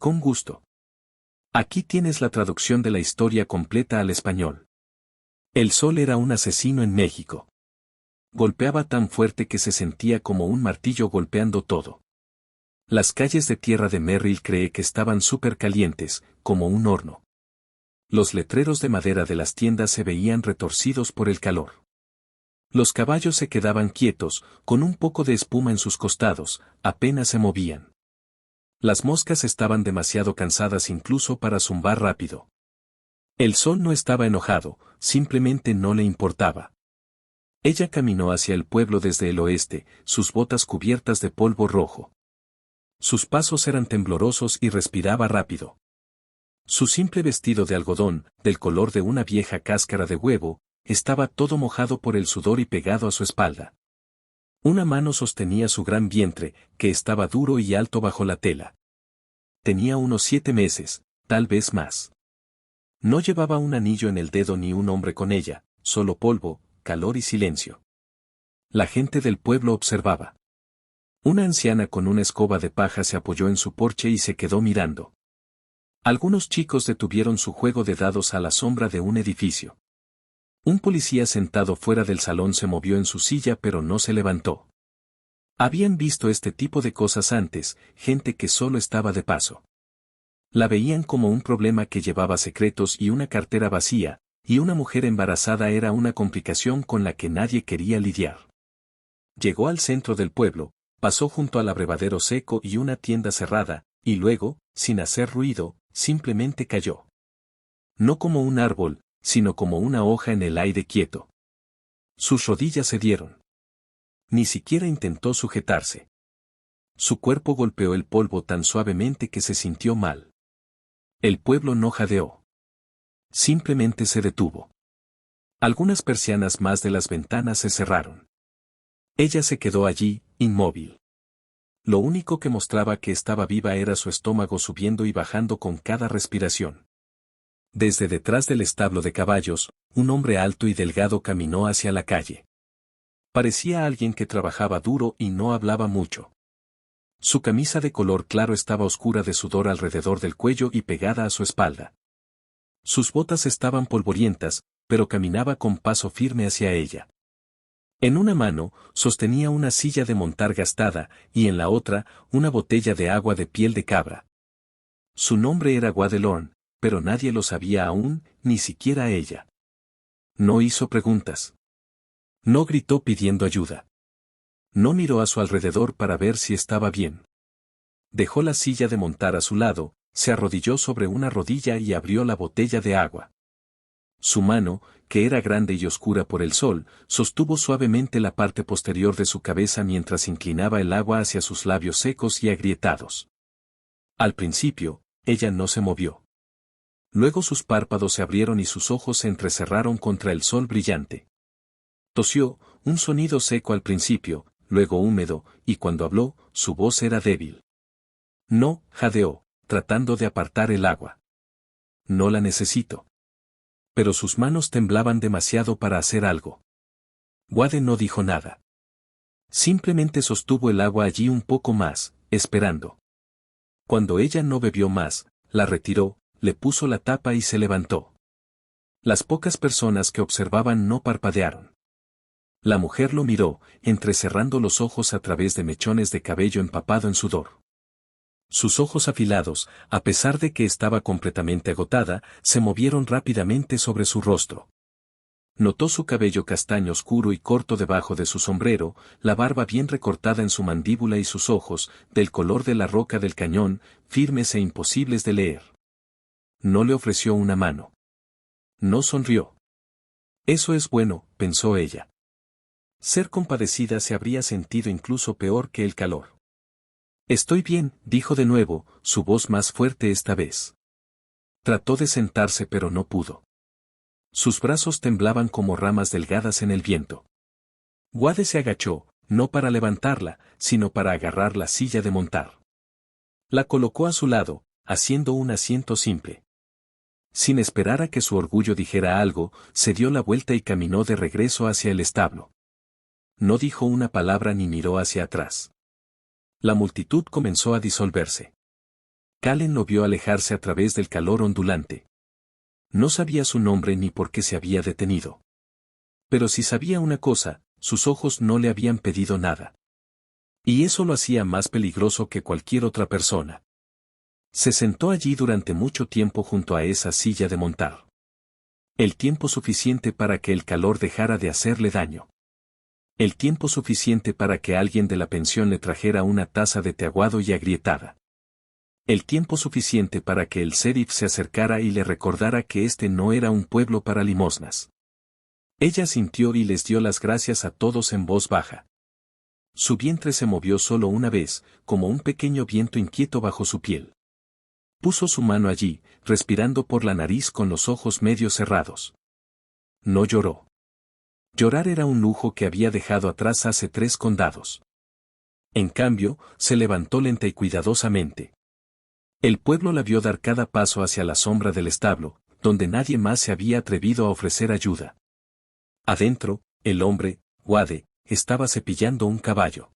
Con gusto. Aquí tienes la traducción de la historia completa al español. El sol era un asesino en México. Golpeaba tan fuerte que se sentía como un martillo golpeando todo. Las calles de tierra de Merrill cree que estaban súper calientes, como un horno. Los letreros de madera de las tiendas se veían retorcidos por el calor. Los caballos se quedaban quietos, con un poco de espuma en sus costados, apenas se movían. Las moscas estaban demasiado cansadas incluso para zumbar rápido. El sol no estaba enojado, simplemente no le importaba. Ella caminó hacia el pueblo desde el oeste, sus botas cubiertas de polvo rojo. Sus pasos eran temblorosos y respiraba rápido. Su simple vestido de algodón, del color de una vieja cáscara de huevo, estaba todo mojado por el sudor y pegado a su espalda. Una mano sostenía su gran vientre, que estaba duro y alto bajo la tela. Tenía unos 7 meses, tal vez más. No llevaba un anillo en el dedo ni un hombre con ella, solo polvo, calor y silencio. La gente del pueblo observaba. Una anciana con una escoba de paja se apoyó en su porche y se quedó mirando. Algunos chicos detuvieron su juego de dados a la sombra de un edificio. Un policía sentado fuera del salón se movió en su silla pero no se levantó. Habían visto este tipo de cosas antes, gente que solo estaba de paso. La veían como un problema que llevaba secretos y una cartera vacía, y una mujer embarazada era una complicación con la que nadie quería lidiar. Llegó al centro del pueblo, pasó junto al abrevadero seco y una tienda cerrada, y luego, sin hacer ruido, simplemente cayó. No como un árbol, sino como una hoja en el aire quieto. Sus rodillas cedieron. Ni siquiera intentó sujetarse. Su cuerpo golpeó el polvo tan suavemente que se sintió mal. El pueblo no jadeó. Simplemente se detuvo. Algunas persianas más de las ventanas se cerraron. Ella se quedó allí, inmóvil. Lo único que mostraba que estaba viva era su estómago subiendo y bajando con cada respiración. Desde detrás del establo de caballos, un hombre alto y delgado caminó hacia la calle. Parecía alguien que trabajaba duro y no hablaba mucho. Su camisa de color claro estaba oscura de sudor alrededor del cuello y pegada a su espalda. Sus botas estaban polvorientas, pero caminaba con paso firme hacia ella. En una mano, sostenía una silla de montar gastada, y en la otra, una botella de agua de piel de cabra. Su nombre era Guadelorn, pero nadie lo sabía aún, ni siquiera ella. No hizo preguntas. No gritó pidiendo ayuda. No miró a su alrededor para ver si estaba bien. Dejó la silla de montar a su lado, se arrodilló sobre una rodilla y abrió la botella de agua. Su mano, que era grande y oscura por el sol, sostuvo suavemente la parte posterior de su cabeza mientras inclinaba el agua hacia sus labios secos y agrietados. Al principio, ella no se movió. Luego sus párpados se abrieron y sus ojos se entrecerraron contra el sol brillante. Tosió, un sonido seco al principio, luego húmedo, y cuando habló, su voz era débil. No, jadeó, tratando de apartar el agua. No la necesito. Pero sus manos temblaban demasiado para hacer algo. Wade no dijo nada. Simplemente sostuvo el agua allí un poco más, esperando. Cuando ella no bebió más, la retiró, le puso la tapa y se levantó. Las pocas personas que observaban no parpadearon. La mujer lo miró, entrecerrando los ojos a través de mechones de cabello empapado en sudor. Sus ojos afilados, a pesar de que estaba completamente agotada, se movieron rápidamente sobre su rostro. Notó su cabello castaño oscuro y corto debajo de su sombrero, la barba bien recortada en su mandíbula y sus ojos, del color de la roca del cañón, firmes e imposibles de leer. No le ofreció una mano. No sonrió. Eso es bueno, pensó ella. Ser compadecida se habría sentido incluso peor que el calor. Estoy bien, dijo de nuevo, su voz más fuerte esta vez. Trató de sentarse pero no pudo. Sus brazos temblaban como ramas delgadas en el viento. Wade se agachó, no para levantarla, sino para agarrar la silla de montar. La colocó a su lado, haciendo un asiento simple. Sin esperar a que su orgullo dijera algo, se dio la vuelta y caminó de regreso hacia el establo. No dijo una palabra ni miró hacia atrás. La multitud comenzó a disolverse. Kallen lo vio alejarse a través del calor ondulante. No sabía su nombre ni por qué se había detenido. Pero si sabía una cosa, sus ojos no le habían pedido nada. Y eso lo hacía más peligroso que cualquier otra persona. Se sentó allí durante mucho tiempo junto a esa silla de montar. El tiempo suficiente para que el calor dejara de hacerle daño. El tiempo suficiente para que alguien de la pensión le trajera una taza de té aguado y agrietada. El tiempo suficiente para que el sheriff se acercara y le recordara que este no era un pueblo para limosnas. Ella sintió y les dio las gracias a todos en voz baja. Su vientre se movió solo una vez, como un pequeño viento inquieto bajo su piel. Puso su mano allí, respirando por la nariz con los ojos medio cerrados. No lloró. Llorar era un lujo que había dejado atrás hace 3 condados. En cambio, se levantó lenta y cuidadosamente. El pueblo la vio dar cada paso hacia la sombra del establo, donde nadie más se había atrevido a ofrecer ayuda. Adentro, el hombre, Wade, estaba cepillando un caballo.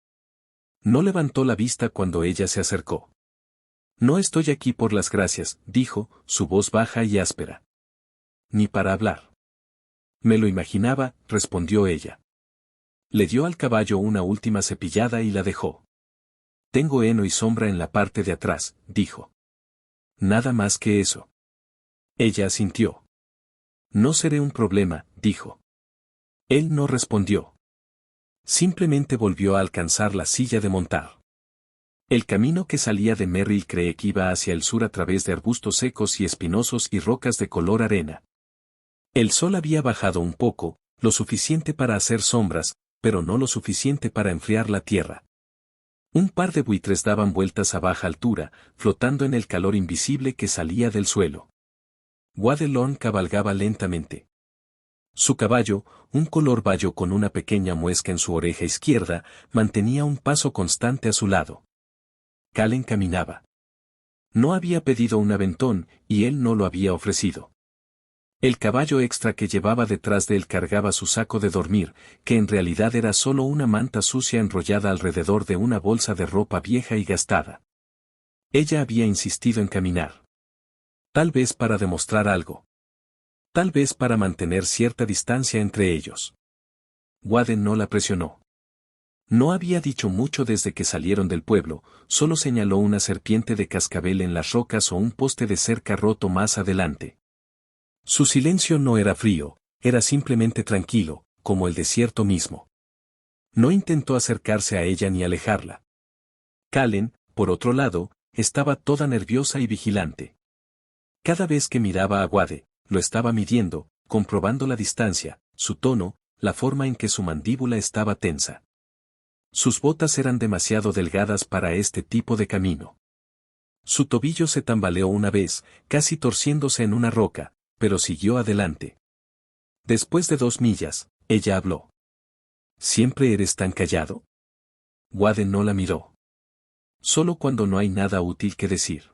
No levantó la vista cuando ella se acercó. No estoy aquí por las gracias, dijo, su voz baja y áspera. Ni para hablar. Me lo imaginaba, respondió ella. Le dio al caballo una última cepillada y la dejó. Tengo heno y sombra en la parte de atrás, dijo. Nada más que eso. Ella asintió. No seré un problema, dijo. Él no respondió. Simplemente volvió a alcanzar la silla de montar. El camino que salía de Merrill Creek iba hacia el sur a través de arbustos secos y espinosos y rocas de color arena. El sol había bajado un poco, lo suficiente para hacer sombras, pero no lo suficiente para enfriar la tierra. Un par de buitres daban vueltas a baja altura, flotando en el calor invisible que salía del suelo. Wade Lorne cabalgaba lentamente. Su caballo, un color bayo con una pequeña muesca en su oreja izquierda, mantenía un paso constante a su lado. Kallen caminaba. No había pedido un aventón, y él no lo había ofrecido. El caballo extra que llevaba detrás de él cargaba su saco de dormir, que en realidad era solo una manta sucia enrollada alrededor de una bolsa de ropa vieja y gastada. Ella había insistido en caminar. Tal vez para demostrar algo. Tal vez para mantener cierta distancia entre ellos. Wade no la presionó. No había dicho mucho desde que salieron del pueblo, solo señaló una serpiente de cascabel en las rocas o un poste de cerca roto más adelante. Su silencio no era frío, era simplemente tranquilo, como el desierto mismo. No intentó acercarse a ella ni alejarla. Kallen, por otro lado, estaba toda nerviosa y vigilante. Cada vez que miraba a Wade, lo estaba midiendo, comprobando la distancia, su tono, la forma en que su mandíbula estaba tensa. Sus botas eran demasiado delgadas para este tipo de camino. Su tobillo se tambaleó una vez, casi torciéndose en una roca, pero siguió adelante. Después de 2 millas, ella habló. ¿Siempre eres tan callado? Wade no la miró. Solo cuando no hay nada útil que decir.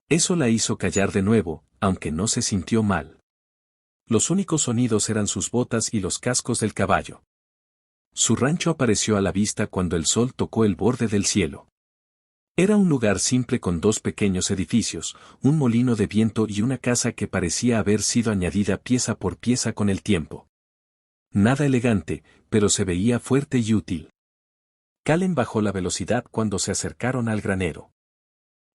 Eso la hizo callar de nuevo, aunque no se sintió mal. Los únicos sonidos eran sus botas y los cascos del caballo. Su rancho apareció a la vista cuando el sol tocó el borde del cielo. Era un lugar simple con 2 pequeños edificios, un molino de viento y una casa que parecía haber sido añadida pieza por pieza con el tiempo. Nada elegante, pero se veía fuerte y útil. Kallen bajó la velocidad cuando se acercaron al granero.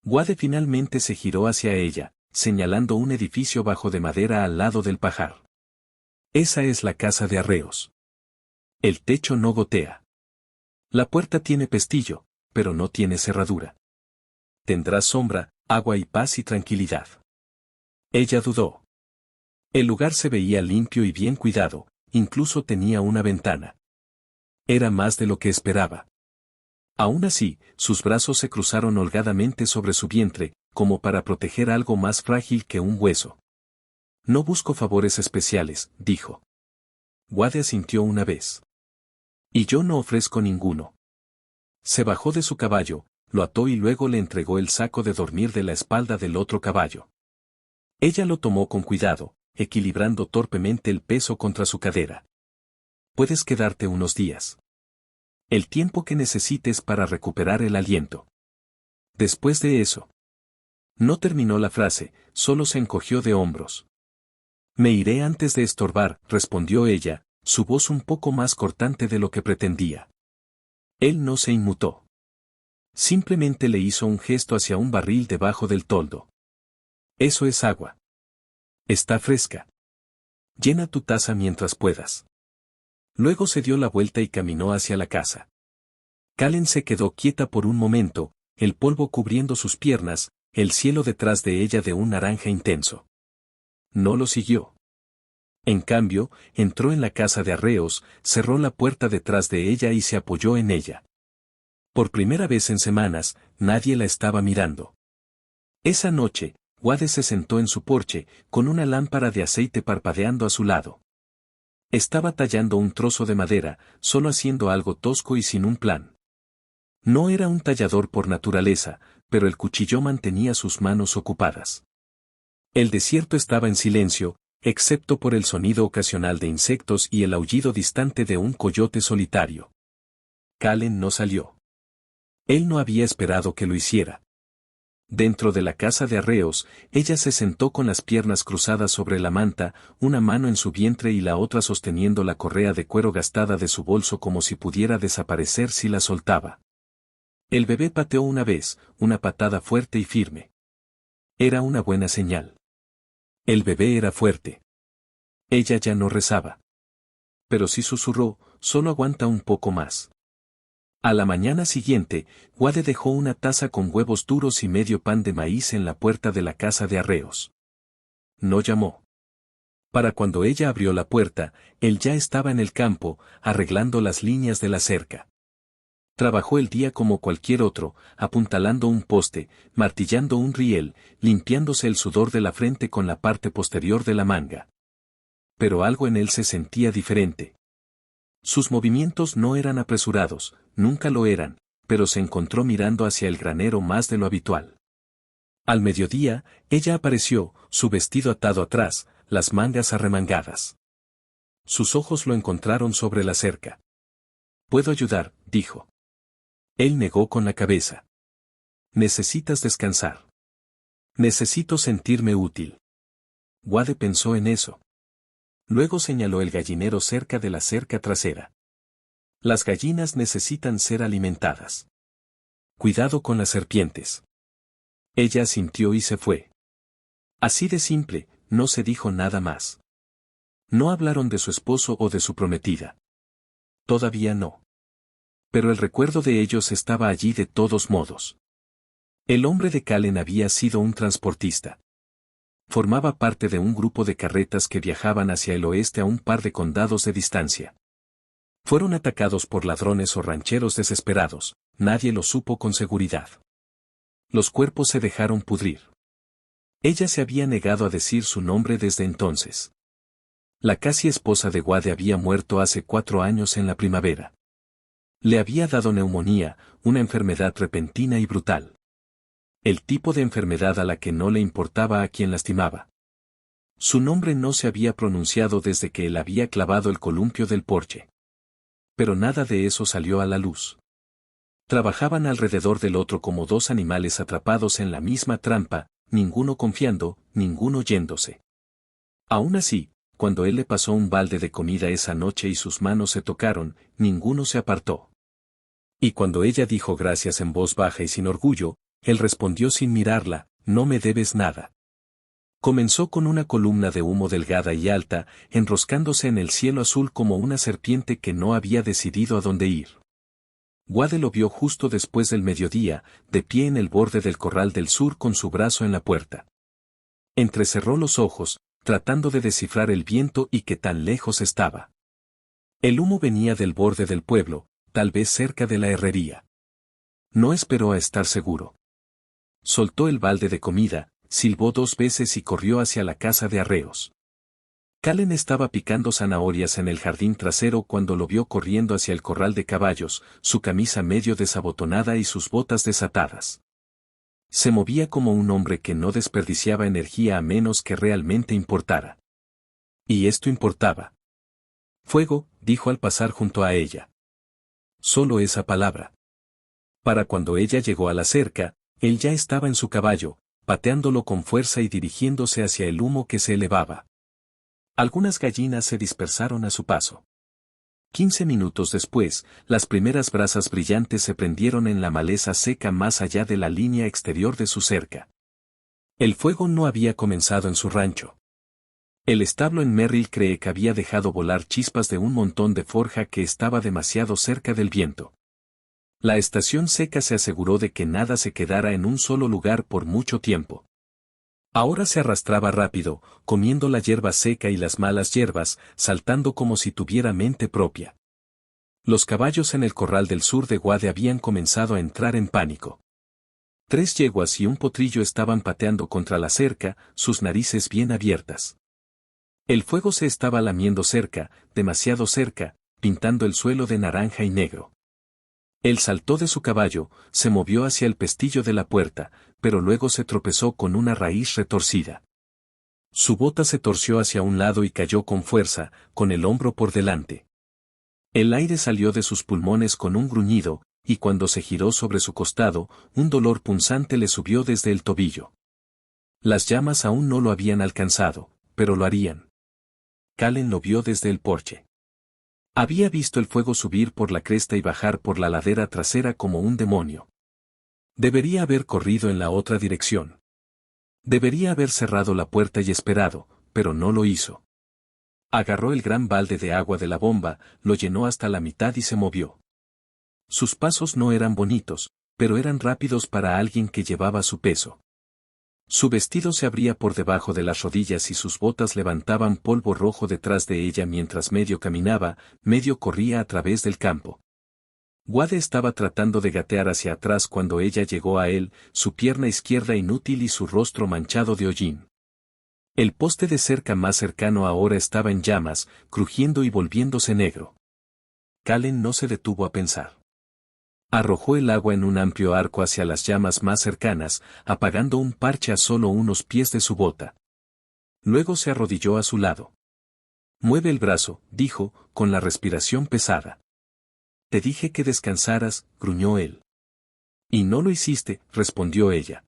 Wade finalmente se giró hacia ella, señalando un edificio bajo de madera al lado del pajar. Esa es la casa de arreos. El techo no gotea. La puerta tiene pestillo, pero no tiene cerradura. Tendrás sombra, agua y paz y tranquilidad. Ella dudó. El lugar se veía limpio y bien cuidado, incluso tenía una ventana. Era más de lo que esperaba. Aún así, sus brazos se cruzaron holgadamente sobre su vientre, como para proteger algo más frágil que un hueso. No busco favores especiales, dijo. Wade asintió una vez. Y yo no ofrezco ninguno. Se bajó de su caballo, lo ató y luego le entregó el saco de dormir de la espalda del otro caballo. Ella lo tomó con cuidado, equilibrando torpemente el peso contra su cadera. Puedes quedarte unos días. El tiempo que necesites para recuperar el aliento. Después de eso. No terminó la frase, solo se encogió de hombros. Me iré antes de estorbar, respondió ella, su voz un poco más cortante de lo que pretendía. Él no se inmutó. Simplemente le hizo un gesto hacia un barril debajo del toldo. Eso es agua. Está fresca. Llena tu taza mientras puedas. Luego se dio la vuelta y caminó hacia la casa. Kallen se quedó quieta por un momento, el polvo cubriendo sus piernas, el cielo detrás de ella de un naranja intenso. No lo siguió. En cambio, entró en la casa de arreos, cerró la puerta detrás de ella y se apoyó en ella. Por primera vez en semanas, nadie la estaba mirando. Esa noche, Wade se sentó en su porche, con una lámpara de aceite parpadeando a su lado. Estaba tallando un trozo de madera, solo haciendo algo tosco y sin un plan. No era un tallador por naturaleza, pero el cuchillo mantenía sus manos ocupadas. El desierto estaba en silencio, excepto por el sonido ocasional de insectos y el aullido distante de un coyote solitario. Kallen no salió. Él no había esperado que lo hiciera. Dentro de la casa de arreos, ella se sentó con las piernas cruzadas sobre la manta, una mano en su vientre y la otra sosteniendo la correa de cuero gastada de su bolso como si pudiera desaparecer si la soltaba. El bebé pateó una vez, una patada fuerte y firme. Era una buena señal. El bebé era fuerte. Ella ya no rezaba. Pero sí susurró, solo aguanta un poco más. A la mañana siguiente, Wade dejó una taza con huevos duros y medio pan de maíz en la puerta de la casa de arreos. No llamó. Para cuando ella abrió la puerta, él ya estaba en el campo, arreglando las líneas de la cerca. Trabajó el día como cualquier otro, apuntalando un poste, martillando un riel, limpiándose el sudor de la frente con la parte posterior de la manga. Pero algo en él se sentía diferente. Sus movimientos no eran apresurados, nunca lo eran, pero se encontró mirando hacia el granero más de lo habitual. Al mediodía, ella apareció, su vestido atado atrás, las mangas arremangadas. Sus ojos lo encontraron sobre la cerca. «Puedo ayudar», dijo. Él negó con la cabeza. «Necesitas descansar». «Necesito sentirme útil». Wade pensó en eso. Luego señaló el gallinero cerca de la cerca trasera. Las gallinas necesitan ser alimentadas. Cuidado con las serpientes. Ella asintió y se fue. Así de simple, no se dijo nada más. No hablaron de su esposo o de su prometida. Todavía no. Pero el recuerdo de ellos estaba allí de todos modos. El hombre de Kallen había sido un transportista. Formaba parte de un grupo de carretas que viajaban hacia el oeste a un par de condados de distancia. Fueron atacados por ladrones o rancheros desesperados, nadie lo supo con seguridad. Los cuerpos se dejaron pudrir. Ella se había negado a decir su nombre desde entonces. La casi esposa de Wade había muerto hace 4 años en la primavera. Le había dado neumonía, una enfermedad repentina y brutal. El tipo de enfermedad a la que no le importaba a quien lastimaba. Su nombre no se había pronunciado desde que él había clavado el columpio del porche. Pero nada de eso salió a la luz. Trabajaban alrededor del otro como 2 animales atrapados en la misma trampa, ninguno confiando, ninguno yéndose. Aún así, cuando él le pasó un balde de comida esa noche y sus manos se tocaron, ninguno se apartó. Y cuando ella dijo gracias en voz baja y sin orgullo, él respondió sin mirarla, «No me debes nada». Comenzó con una columna de humo delgada y alta, enroscándose en el cielo azul como una serpiente que no había decidido a dónde ir. Wade lo vio justo después del mediodía, de pie en el borde del corral del sur con su brazo en la puerta. Entrecerró los ojos, tratando de descifrar el viento y qué tan lejos estaba. El humo venía del borde del pueblo, tal vez cerca de la herrería. No esperó a estar seguro. Soltó el balde de comida, silbó 2 veces y corrió hacia la casa de arreos. Kallen estaba picando zanahorias en el jardín trasero cuando lo vio corriendo hacia el corral de caballos, su camisa medio desabotonada y sus botas desatadas. Se movía como un hombre que no desperdiciaba energía a menos que realmente importara. Y esto importaba. «Fuego», dijo al pasar junto a ella. Solo esa palabra. Para cuando ella llegó a la cerca, él ya estaba en su caballo, pateándolo con fuerza y dirigiéndose hacia el humo que se elevaba. Algunas gallinas se dispersaron a su paso. 15 minutos después, las primeras brasas brillantes se prendieron en la maleza seca más allá de la línea exterior de su cerca. El fuego no había comenzado en su rancho. El establo en Merrill cree que había dejado volar chispas de un montón de forja que estaba demasiado cerca del viento. La estación seca se aseguró de que nada se quedara en un solo lugar por mucho tiempo. Ahora se arrastraba rápido, comiendo la hierba seca y las malas hierbas, saltando como si tuviera mente propia. Los caballos en el corral del sur de Guade habían comenzado a entrar en pánico. 3 yeguas y un potrillo estaban pateando contra la cerca, sus narices bien abiertas. El fuego se estaba lamiendo cerca, demasiado cerca, pintando el suelo de naranja y negro. Él saltó de su caballo, se movió hacia el pestillo de la puerta, pero luego se tropezó con una raíz retorcida. Su bota se torció hacia un lado y cayó con fuerza, con el hombro por delante. El aire salió de sus pulmones con un gruñido, y cuando se giró sobre su costado, un dolor punzante le subió desde el tobillo. Las llamas aún no lo habían alcanzado, pero lo harían. Kallen lo vio desde el porche. Había visto el fuego subir por la cresta y bajar por la ladera trasera como un demonio. Debería haber corrido en la otra dirección. Debería haber cerrado la puerta y esperado, pero no lo hizo. Agarró el gran balde de agua de la bomba, lo llenó hasta la mitad y se movió. Sus pasos no eran bonitos, pero eran rápidos para alguien que llevaba su peso. Su vestido se abría por debajo de las rodillas y sus botas levantaban polvo rojo detrás de ella mientras medio caminaba, medio corría a través del campo. Guade estaba tratando de gatear hacia atrás cuando ella llegó a él, su pierna izquierda inútil y su rostro manchado de hollín. El poste de cerca más cercano ahora estaba en llamas, crujiendo y volviéndose negro. Kallen no se detuvo a pensar. Arrojó el agua en un amplio arco hacia las llamas más cercanas, apagando un parche a solo unos pies de su bota. Luego se arrodilló a su lado. «Mueve el brazo», dijo, con la respiración pesada. «Te dije que descansaras», gruñó él. «Y no lo hiciste», respondió ella.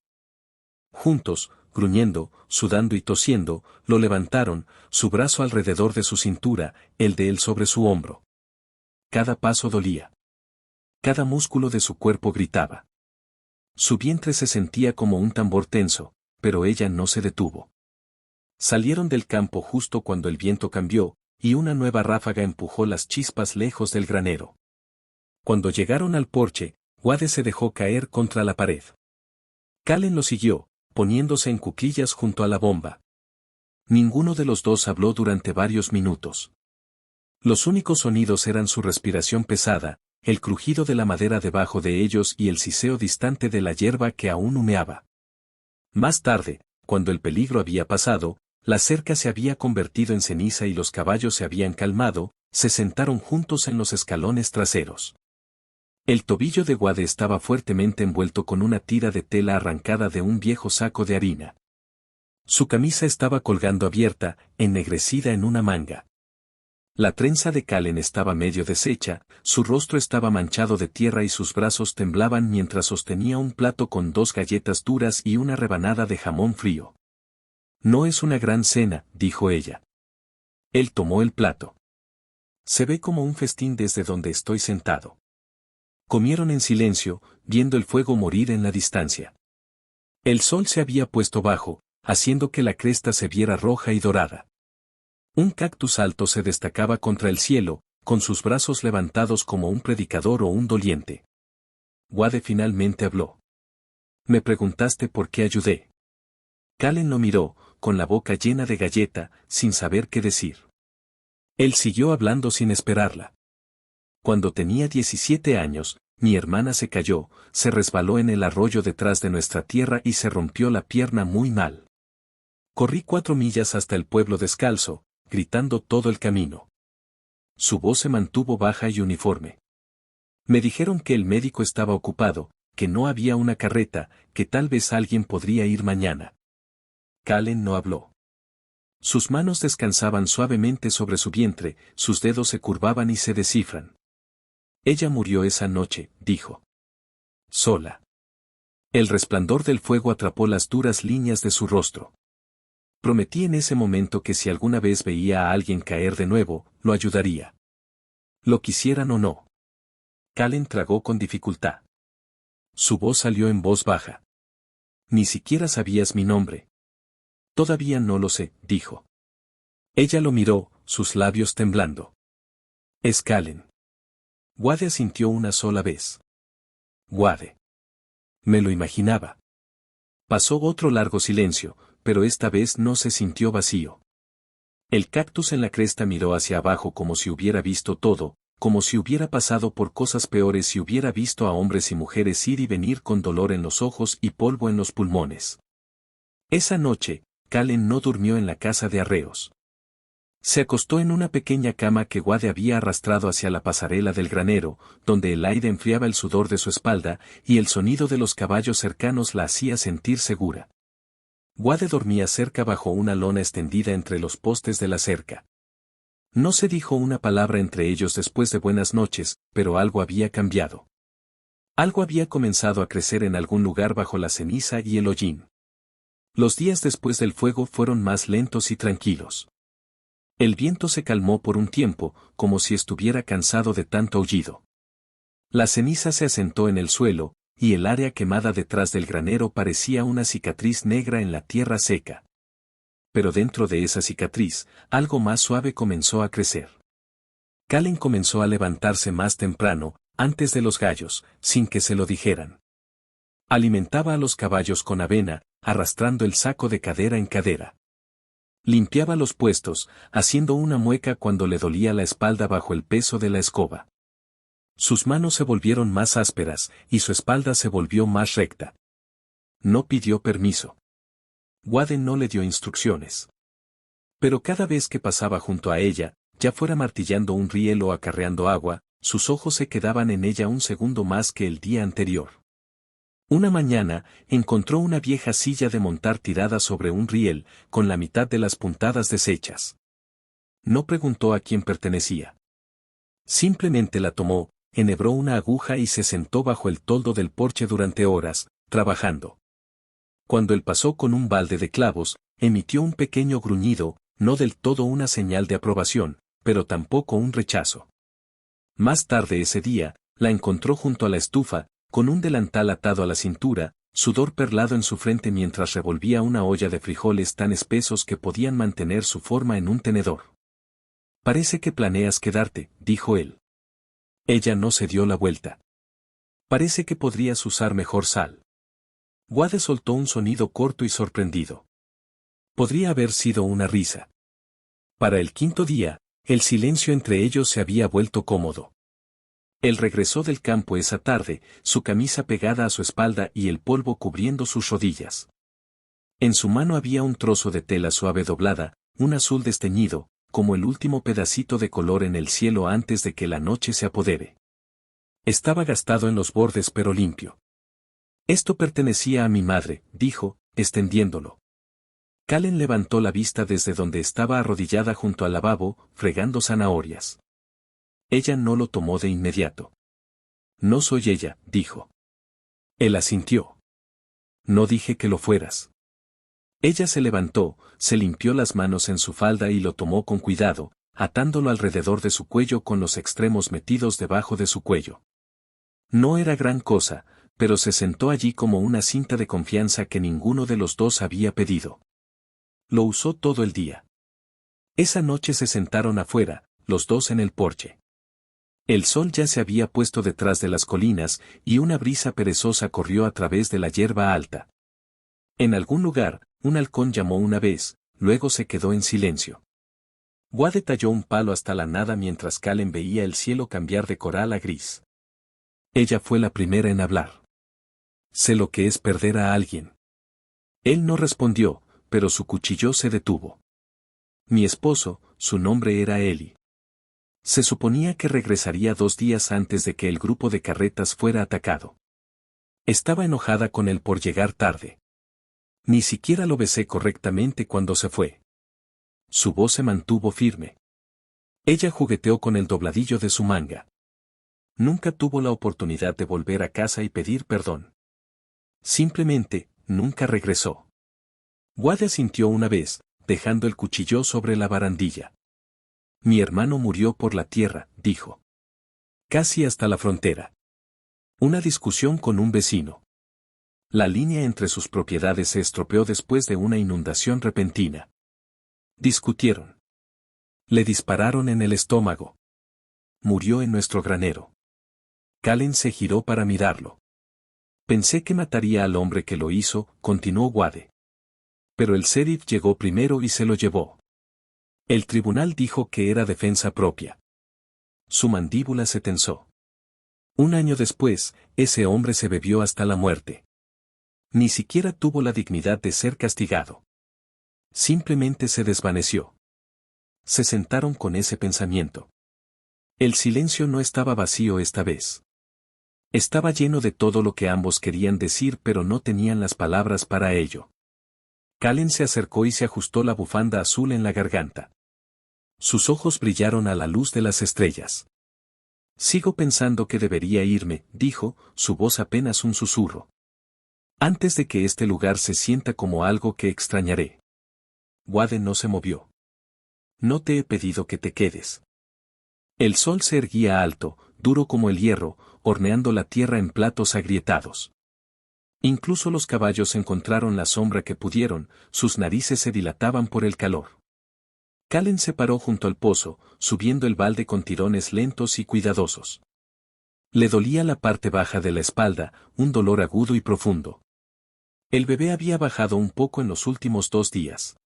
Juntos, gruñendo, sudando y tosiendo, lo levantaron, su brazo alrededor de su cintura, el de él sobre su hombro. Cada paso dolía. Cada músculo de su cuerpo gritaba. Su vientre se sentía como un tambor tenso, pero ella no se detuvo. Salieron del campo justo cuando el viento cambió, y una nueva ráfaga empujó las chispas lejos del granero. Cuando llegaron al porche, Guade se dejó caer contra la pared. Kallen lo siguió, poniéndose en cuclillas junto a la bomba. Ninguno de los dos habló durante varios minutos. Los únicos sonidos eran su respiración pesada, el crujido de la madera debajo de ellos y el siseo distante de la hierba que aún humeaba. Más tarde, cuando el peligro había pasado, la cerca se había convertido en ceniza y los caballos se habían calmado, se sentaron juntos en los escalones traseros. El tobillo de Guade estaba fuertemente envuelto con una tira de tela arrancada de un viejo saco de harina. Su camisa estaba colgando abierta, ennegrecida en una manga. La trenza de Kallen estaba medio deshecha, su rostro estaba manchado de tierra y sus brazos temblaban mientras sostenía un plato con 2 galletas duras y una rebanada de jamón frío. «No es una gran cena», dijo ella. Él tomó el plato. «Se ve como un festín desde donde estoy sentado». Comieron en silencio, viendo el fuego morir en la distancia. El sol se había puesto bajo, haciendo que la cresta se viera roja y dorada. Un cactus alto se destacaba contra el cielo, con sus brazos levantados como un predicador o un doliente. Guade finalmente habló. «Me preguntaste por qué ayudé». Kallen lo miró, con la boca llena de galleta, sin saber qué decir. Él siguió hablando sin esperarla. «Cuando tenía 17 años, mi hermana se cayó, se resbaló en el arroyo detrás de nuestra tierra y se rompió la pierna muy mal. Corrí 4 millas hasta el pueblo descalzo, gritando todo el camino». Su voz se mantuvo baja y uniforme. «Me dijeron que el médico estaba ocupado, que no había una carreta, que tal vez alguien podría ir mañana». Kallen no habló. Sus manos descansaban suavemente sobre su vientre, sus dedos se curvaban y se descifran. «Ella murió esa noche», dijo. «Sola». El resplandor del fuego atrapó las duras líneas de su rostro. Prometí en ese momento que si alguna vez veía a alguien caer de nuevo, lo ayudaría. Lo quisieran o no. Kallen tragó con dificultad. Su voz salió en voz baja. Ni siquiera sabías mi nombre. Todavía no lo sé, dijo. Ella lo miró, sus labios temblando. Es Kallen. Wade asintió una sola vez. Wade. Me lo imaginaba. Pasó otro largo silencio, pero esta vez no se sintió vacío. El cactus en la cresta miró hacia abajo como si hubiera visto todo, como si hubiera pasado por cosas peores y hubiera visto a hombres y mujeres ir y venir con dolor en los ojos y polvo en los pulmones. Esa noche, Kallen no durmió en la casa de arreos. Se acostó en una pequeña cama que Wade había arrastrado hacia la pasarela del granero, donde el aire enfriaba el sudor de su espalda y el sonido de los caballos cercanos la hacía sentir segura. Wade dormía cerca bajo una lona extendida entre los postes de la cerca. No se dijo una palabra entre ellos después de buenas noches, pero algo había cambiado. Algo había comenzado a crecer en algún lugar bajo la ceniza y el hollín. Los días después del fuego fueron más lentos y tranquilos. El viento se calmó por un tiempo, como si estuviera cansado de tanto aullido. La ceniza se asentó en el suelo, y el área quemada detrás del granero parecía una cicatriz negra en la tierra seca. Pero dentro de esa cicatriz, algo más suave comenzó a crecer. Kallen comenzó a levantarse más temprano, antes de los gallos, sin que se lo dijeran. Alimentaba a los caballos con avena, arrastrando el saco de cadera en cadera. Limpiaba los puestos, haciendo una mueca cuando le dolía la espalda bajo el peso de la escoba. Sus manos se volvieron más ásperas, y su espalda se volvió más recta. No pidió permiso. Wade no le dio instrucciones. Pero cada vez que pasaba junto a ella, ya fuera martillando un riel o acarreando agua, sus ojos se quedaban en ella un segundo más que el día anterior. Una mañana, encontró una vieja silla de montar tirada sobre un riel, con la mitad de las puntadas deshechas. No preguntó a quién pertenecía. Simplemente la tomó, enhebró una aguja y se sentó bajo el toldo del porche durante horas, trabajando. Cuando él pasó con un balde de clavos, emitió un pequeño gruñido, no del todo una señal de aprobación, pero tampoco un rechazo. Más tarde ese día, la encontró junto a la estufa, con un delantal atado a la cintura, sudor perlado en su frente mientras revolvía una olla de frijoles tan espesos que podían mantener su forma en un tenedor. Parece que planeas quedarte, dijo él. Ella no se dio la vuelta. Parece que podrías usar mejor sal. Wade soltó un sonido corto y sorprendido. Podría haber sido una risa. Para el quinto día, el silencio entre ellos se había vuelto cómodo. Él regresó del campo esa tarde, su camisa pegada a su espalda y el polvo cubriendo sus rodillas. En su mano había un trozo de tela suave doblada, un azul desteñido, como el último pedacito de color en el cielo antes de que la noche se apodere. Estaba gastado en los bordes pero limpio. Esto pertenecía a mi madre, dijo, extendiéndolo. Kallen levantó la vista desde donde estaba arrodillada junto al lavabo, fregando zanahorias. Ella no lo tomó de inmediato. No soy ella, dijo. Él asintió. No dije que lo fueras. Ella se levantó, se limpió las manos en su falda y lo tomó con cuidado, atándolo alrededor de su cuello con los extremos metidos debajo de su cuello. No era gran cosa, pero se sentó allí como una cinta de confianza que ninguno de los dos había pedido. Lo usó todo el día. Esa noche se sentaron afuera, los dos en el porche. El sol ya se había puesto detrás de las colinas y una brisa perezosa corrió a través de la hierba alta. En algún lugar, un halcón llamó una vez, luego se quedó en silencio. Wade talló un palo hasta la nada mientras Kallen veía el cielo cambiar de coral a gris. Ella fue la primera en hablar. Sé lo que es perder a alguien. Él no respondió, pero su cuchillo se detuvo. Mi esposo, su nombre era Eli. Se suponía que regresaría 2 días antes de que el grupo de carretas fuera atacado. Estaba enojada con él por llegar tarde. Ni siquiera lo besé correctamente cuando se fue. Su voz se mantuvo firme. Ella jugueteó con el dobladillo de su manga. Nunca tuvo la oportunidad de volver a casa y pedir perdón. Simplemente, nunca regresó. Wade asintió una vez, dejando el cuchillo sobre la barandilla. Mi hermano murió por la tierra, dijo. Casi hasta la frontera. Una discusión con un vecino. La línea entre sus propiedades se estropeó después de una inundación repentina. Discutieron. Le dispararon en el estómago. Murió en nuestro granero. Callen se giró para mirarlo. Pensé que mataría al hombre que lo hizo, continuó Wade. Pero el sheriff llegó primero y se lo llevó. El tribunal dijo que era defensa propia. Su mandíbula se tensó. Un año después, ese hombre se bebió hasta la muerte. Ni siquiera tuvo la dignidad de ser castigado. Simplemente se desvaneció. Se sentaron con ese pensamiento. El silencio no estaba vacío esta vez. Estaba lleno de todo lo que ambos querían decir pero no tenían las palabras para ello. Callen se acercó y se ajustó la bufanda azul en la garganta. Sus ojos brillaron a la luz de las estrellas. Sigo pensando que debería irme, dijo, su voz apenas un susurro. Antes de que este lugar se sienta como algo que extrañaré. Wade no se movió. No te he pedido que te quedes. El sol se erguía alto, duro como el hierro, horneando la tierra en platos agrietados. Incluso los caballos encontraron la sombra que pudieron, sus narices se dilataban por el calor. Callen se paró junto al pozo, subiendo el balde con tirones lentos y cuidadosos. Le dolía la parte baja de la espalda, un dolor agudo y profundo. El bebé había bajado un poco en los últimos 2 días.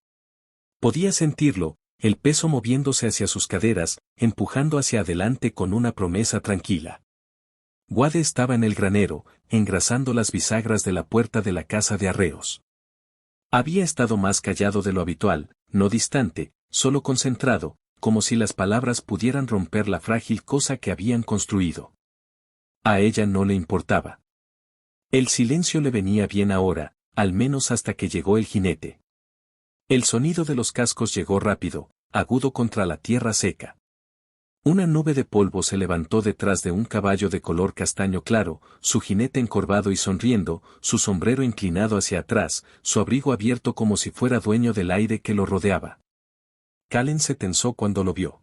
Podía sentirlo, el peso moviéndose hacia sus caderas, empujando hacia adelante con una promesa tranquila. Wade estaba en el granero, engrasando las bisagras de la puerta de la casa de arreos. Había estado más callado de lo habitual, no distante, solo concentrado, como si las palabras pudieran romper la frágil cosa que habían construido. A ella no le importaba. El silencio le venía bien ahora, al menos hasta que llegó el jinete. El sonido de los cascos llegó rápido, agudo contra la tierra seca. Una nube de polvo se levantó detrás de un caballo de color castaño claro, su jinete encorvado y sonriendo, su sombrero inclinado hacia atrás, su abrigo abierto como si fuera dueño del aire que lo rodeaba. Callen se tensó cuando lo vio.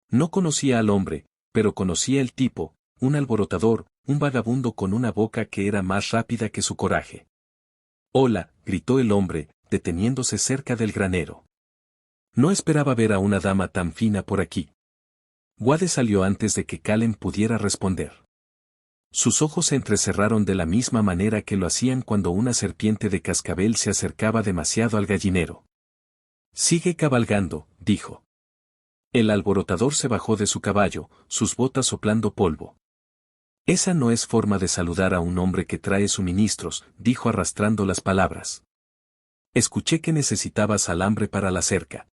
No conocía al hombre, pero conocía el tipo, un alborotador, un vagabundo con una boca que era más rápida que su coraje. «Hola», gritó el hombre, deteniéndose cerca del granero. No esperaba ver a una dama tan fina por aquí. Wade salió antes de que Callen pudiera responder. Sus ojos se entrecerraron de la misma manera que lo hacían cuando una serpiente de cascabel se acercaba demasiado al gallinero. «Sigue cabalgando», dijo. El alborotador se bajó de su caballo, sus botas soplando polvo. «Esa no es forma de saludar a un hombre que trae suministros», dijo arrastrando las palabras. «Escuché que necesitabas alambre para la cerca.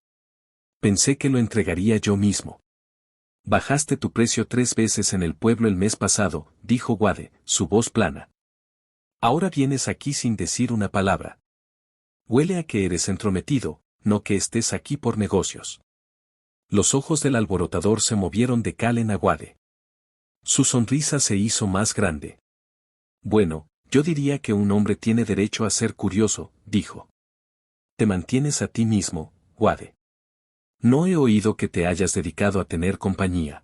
Pensé que lo entregaría yo mismo». «Bajaste tu precio 3 veces en el pueblo el mes pasado», dijo Wade, su voz plana. «Ahora vienes aquí sin decir una palabra. Huele a que eres entrometido, no que estés aquí por negocios». Los ojos del alborotador se movieron de Callen a Wade. Su sonrisa se hizo más grande. «Bueno, yo diría que un hombre tiene derecho a ser curioso», dijo. «Te mantienes a ti mismo, Wade. No he oído que te hayas dedicado a tener compañía.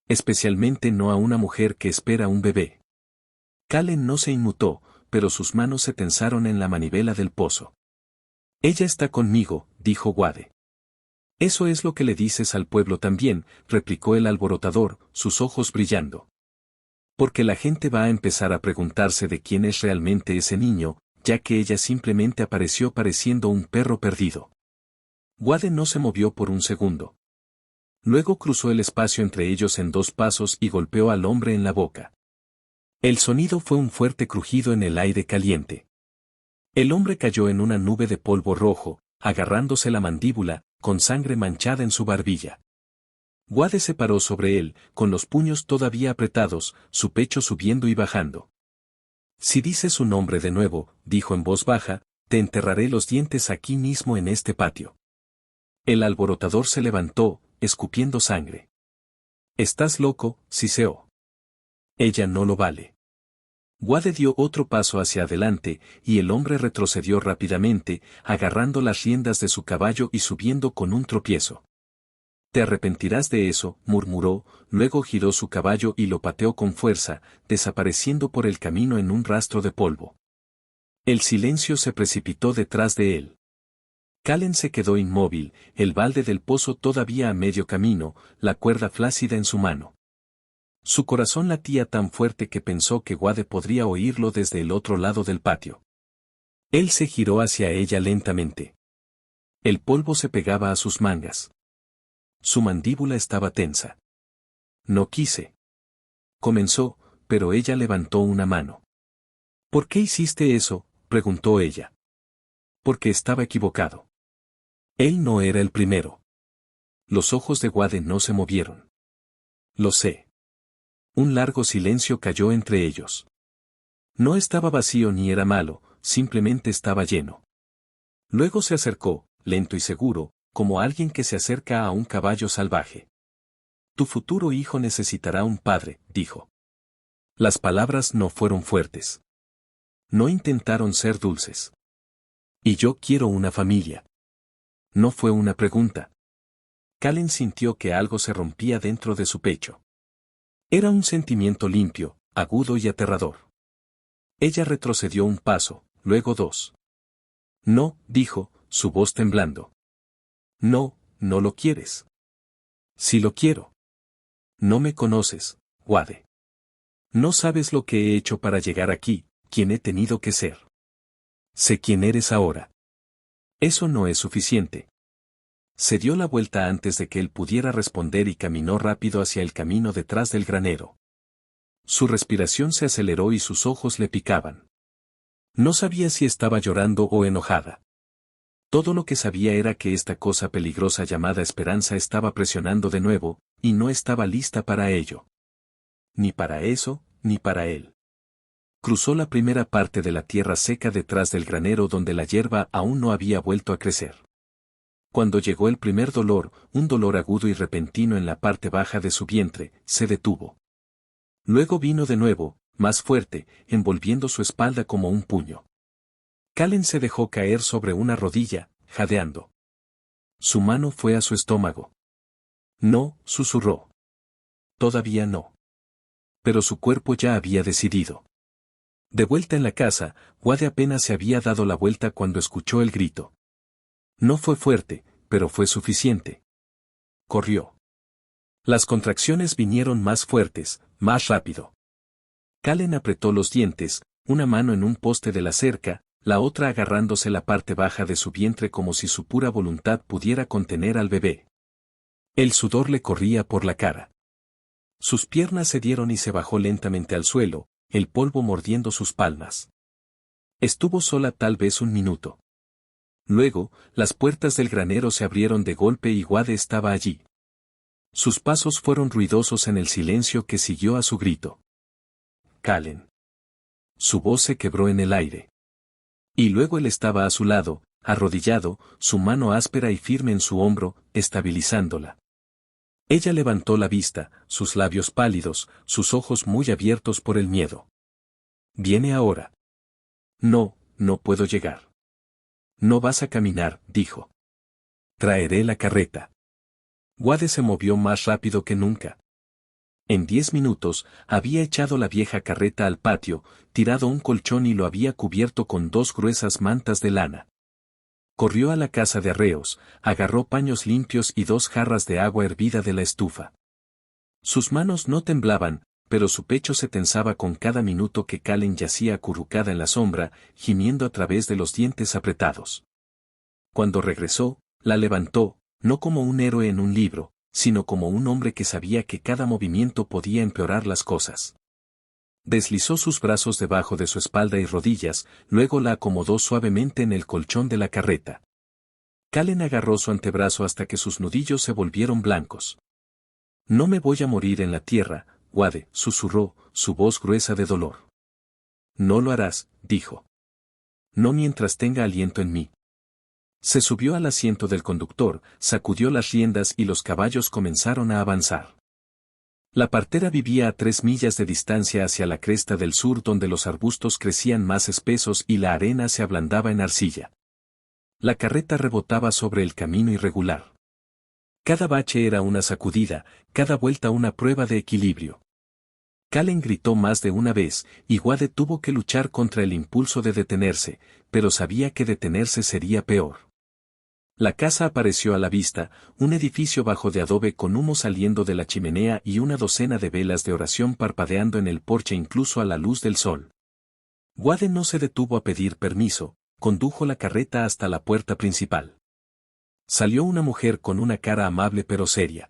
Especialmente no a una mujer que espera un bebé». Callen no se inmutó, pero sus manos se tensaron en la manivela del pozo. «Ella está conmigo», dijo Wade. «Eso es lo que le dices al pueblo también», replicó el alborotador, sus ojos brillando. «Porque la gente va a empezar a preguntarse de quién es realmente ese niño, ya que ella simplemente apareció pareciendo un perro perdido». Wade no se movió por un segundo. Luego cruzó el espacio entre ellos en 2 pasos y golpeó al hombre en la boca. El sonido fue un fuerte crujido en el aire caliente. El hombre cayó en una nube de polvo rojo, agarrándose la mandíbula, con sangre manchada en su barbilla. Wade se paró sobre él, con los puños todavía apretados, su pecho subiendo y bajando. «Si dices su nombre de nuevo», dijo en voz baja, «te enterraré los dientes aquí mismo en este patio». El alborotador se levantó, escupiendo sangre. «Estás loco», siseó. «Ella no lo vale». Wade dio otro paso hacia adelante, y el hombre retrocedió rápidamente, agarrando las riendas de su caballo y subiendo con un tropiezo. «Te arrepentirás de eso», murmuró, luego giró su caballo y lo pateó con fuerza, desapareciendo por el camino en un rastro de polvo. El silencio se precipitó detrás de él. Kallen se quedó inmóvil, el balde del pozo todavía a medio camino, la cuerda flácida en su mano. Su corazón latía tan fuerte que pensó que Wade podría oírlo desde el otro lado del patio. Él se giró hacia ella lentamente. El polvo se pegaba a sus mangas. Su mandíbula estaba tensa. «No quise». Comenzó, pero ella levantó una mano. «¿Por qué hiciste eso?», preguntó ella. «Porque estaba equivocado. Él no era el primero». Los ojos de Wade no se movieron. «Lo sé». Un largo silencio cayó entre ellos. No estaba vacío ni era malo, simplemente estaba lleno. Luego se acercó, lento y seguro, como alguien que se acerca a un caballo salvaje. «Tu futuro hijo necesitará un padre», dijo. Las palabras no fueron fuertes. No intentaron ser dulces. «Y yo quiero una familia». No fue una pregunta. Kallen sintió que algo se rompía dentro de su pecho. Era un sentimiento limpio, agudo y aterrador. Ella retrocedió un paso, luego dos. «No», dijo, su voz temblando. «No, no lo quieres». «Sí lo quiero». «No me conoces, Wade. No sabes lo que he hecho para llegar aquí, quién he tenido que ser. Sé quién eres ahora. Eso no es suficiente». Se dio la vuelta antes de que él pudiera responder y caminó rápido hacia el camino detrás del granero. Su respiración se aceleró y sus ojos le picaban. No sabía si estaba llorando o enojada. Todo lo que sabía era que esta cosa peligrosa llamada esperanza estaba presionando de nuevo, y no estaba lista para ello. Ni para eso, ni para él. Cruzó la primera parte de la tierra seca detrás del granero donde la hierba aún no había vuelto a crecer. Cuando llegó el primer dolor, un dolor agudo y repentino en la parte baja de su vientre, se detuvo. Luego vino de nuevo, más fuerte, envolviendo su espalda como un puño. Kallen se dejó caer sobre una rodilla, jadeando. Su mano fue a su estómago. «No», susurró. «Todavía no». Pero su cuerpo ya había decidido. De vuelta en la casa, Wade apenas se había dado la vuelta cuando escuchó el grito. No fue fuerte, pero fue suficiente. Corrió. Las contracciones vinieron más fuertes, más rápido. Kallen apretó los dientes, una mano en un poste de la cerca, la otra agarrándose la parte baja de su vientre como si su pura voluntad pudiera contener al bebé. El sudor le corría por la cara. Sus piernas se dieron y se bajó lentamente al suelo, el polvo mordiendo sus palmas. Estuvo sola tal vez un minuto. Luego, las puertas del granero se abrieron de golpe y Wade estaba allí. Sus pasos fueron ruidosos en el silencio que siguió a su grito. «Kallen». Su voz se quebró en el aire. Y luego él estaba a su lado, arrodillado, su mano áspera y firme en su hombro, estabilizándola. Ella levantó la vista, sus labios pálidos, sus ojos muy abiertos por el miedo. «¿Viene ahora?» «No, no puedo llegar». «No vas a caminar», dijo. «Traeré la carreta». Wade se movió más rápido que nunca. En 10 minutos, había echado la vieja carreta al patio, tirado un colchón y lo había cubierto con 2 gruesas mantas de lana. Corrió a la casa de arreos, agarró paños limpios y 2 jarras de agua hervida de la estufa. Sus manos no temblaban, pero su pecho se tensaba con cada minuto que Kallen yacía acurrucada en la sombra, gimiendo a través de los dientes apretados. Cuando regresó, la levantó, no como un héroe en un libro, sino como un hombre que sabía que cada movimiento podía empeorar las cosas. Deslizó sus brazos debajo de su espalda y rodillas, luego la acomodó suavemente en el colchón de la carreta. Kallen agarró su antebrazo hasta que sus nudillos se volvieron blancos. «No me voy a morir en la tierra», Wade, susurró, su voz gruesa de dolor. «No lo harás», dijo. «No mientras tenga aliento en mí». Se subió al asiento del conductor, sacudió las riendas y los caballos comenzaron a avanzar. La partera vivía a 3 millas de distancia hacia la cresta del sur donde los arbustos crecían más espesos y la arena se ablandaba en arcilla. La carreta rebotaba sobre el camino irregular. Cada bache era una sacudida, cada vuelta una prueba de equilibrio. Kallen gritó más de una vez, y Wade tuvo que luchar contra el impulso de detenerse, pero sabía que detenerse sería peor. La casa apareció a la vista, un edificio bajo de adobe con humo saliendo de la chimenea y una docena de velas de oración parpadeando en el porche incluso a la luz del sol. Wade no se detuvo a pedir permiso, condujo la carreta hasta la puerta principal. Salió una mujer con una cara amable pero seria.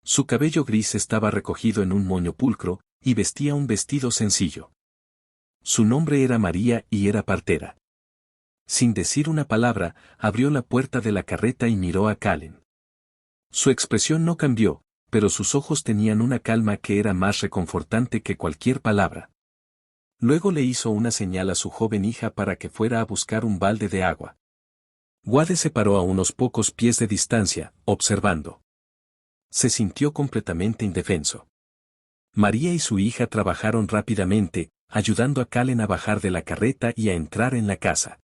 Su cabello gris estaba recogido en un moño pulcro, y vestía un vestido sencillo. Su nombre era María y era partera. Sin decir una palabra, abrió la puerta de la carreta y miró a Kallen. Su expresión no cambió, pero sus ojos tenían una calma que era más reconfortante que cualquier palabra. Luego le hizo una señal a su joven hija para que fuera a buscar un balde de agua. Wade se paró a unos pocos pies de distancia, observando. Se sintió completamente indefenso. María y su hija trabajaron rápidamente, ayudando a Kallen a bajar de la carreta y a entrar en la casa.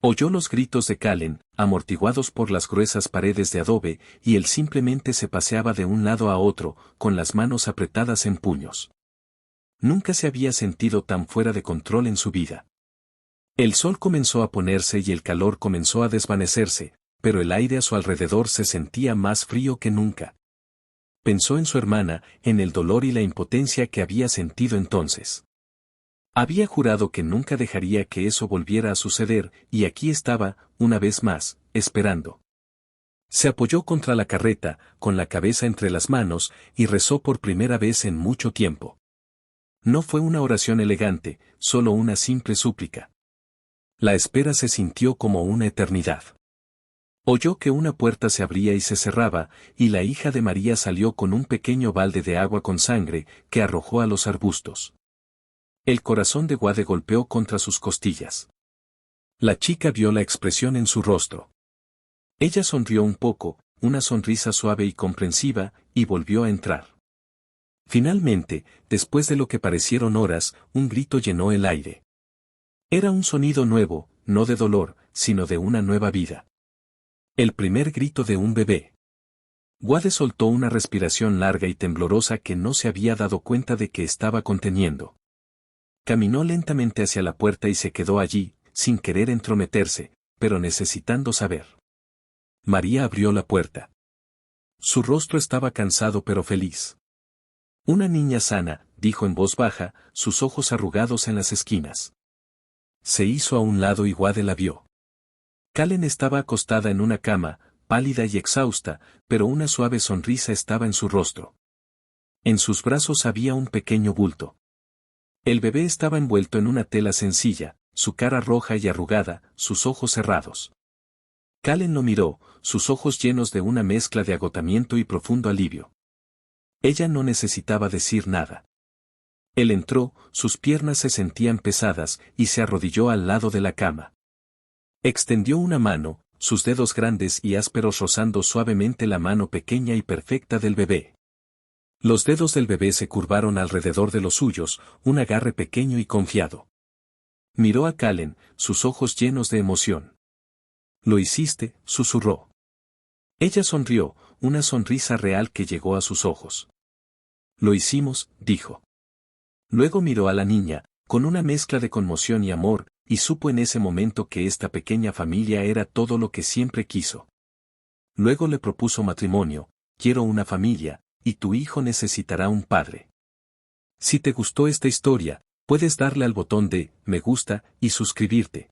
Oyó los gritos de Kallen, amortiguados por las gruesas paredes de adobe, y él simplemente se paseaba de un lado a otro, con las manos apretadas en puños. Nunca se había sentido tan fuera de control en su vida. El sol comenzó a ponerse y el calor comenzó a desvanecerse, pero el aire a su alrededor se sentía más frío que nunca. Pensó en su hermana, en el dolor y la impotencia que había sentido entonces. Había jurado que nunca dejaría que eso volviera a suceder, y aquí estaba, una vez más, esperando. Se apoyó contra la carreta, con la cabeza entre las manos, y rezó por primera vez en mucho tiempo. No fue una oración elegante, solo una simple súplica. La espera se sintió como una eternidad. Oyó que una puerta se abría y se cerraba, y la hija de María salió con un pequeño balde de agua con sangre, que arrojó a los arbustos. El corazón de Wade golpeó contra sus costillas. La chica vio la expresión en su rostro. Ella sonrió un poco, una sonrisa suave y comprensiva, y volvió a entrar. Finalmente, después de lo que parecieron horas, un grito llenó el aire. Era un sonido nuevo, no de dolor, sino de una nueva vida. El primer grito de un bebé. Wade soltó una respiración larga y temblorosa que no se había dado cuenta de que estaba conteniendo. Caminó lentamente hacia la puerta y se quedó allí, sin querer entrometerse, pero necesitando saber. María abrió la puerta. Su rostro estaba cansado pero feliz. Una niña sana, dijo en voz baja, sus ojos arrugados en las esquinas. Se hizo a un lado y Wade la vio. Kallen estaba acostada en una cama, pálida y exhausta, pero una suave sonrisa estaba en su rostro. En sus brazos había un pequeño bulto. El bebé estaba envuelto en una tela sencilla, su cara roja y arrugada, sus ojos cerrados. Kallen lo miró, sus ojos llenos de una mezcla de agotamiento y profundo alivio. Ella no necesitaba decir nada. Él entró, sus piernas se sentían pesadas, y se arrodilló al lado de la cama. Extendió una mano, sus dedos grandes y ásperos rozando suavemente la mano pequeña y perfecta del bebé. Los dedos del bebé se curvaron alrededor de los suyos, un agarre pequeño y confiado. Miró a Kallen, sus ojos llenos de emoción. «Lo hiciste», susurró. Ella sonrió, una sonrisa real que llegó a sus ojos. «Lo hicimos», dijo. Luego miró a la niña, con una mezcla de conmoción y amor, y supo en ese momento que esta pequeña familia era todo lo que siempre quiso. Luego le propuso matrimonio: «Quiero una familia, y tu hijo necesitará un padre». Si te gustó esta historia, puedes darle al botón de me gusta y suscribirte.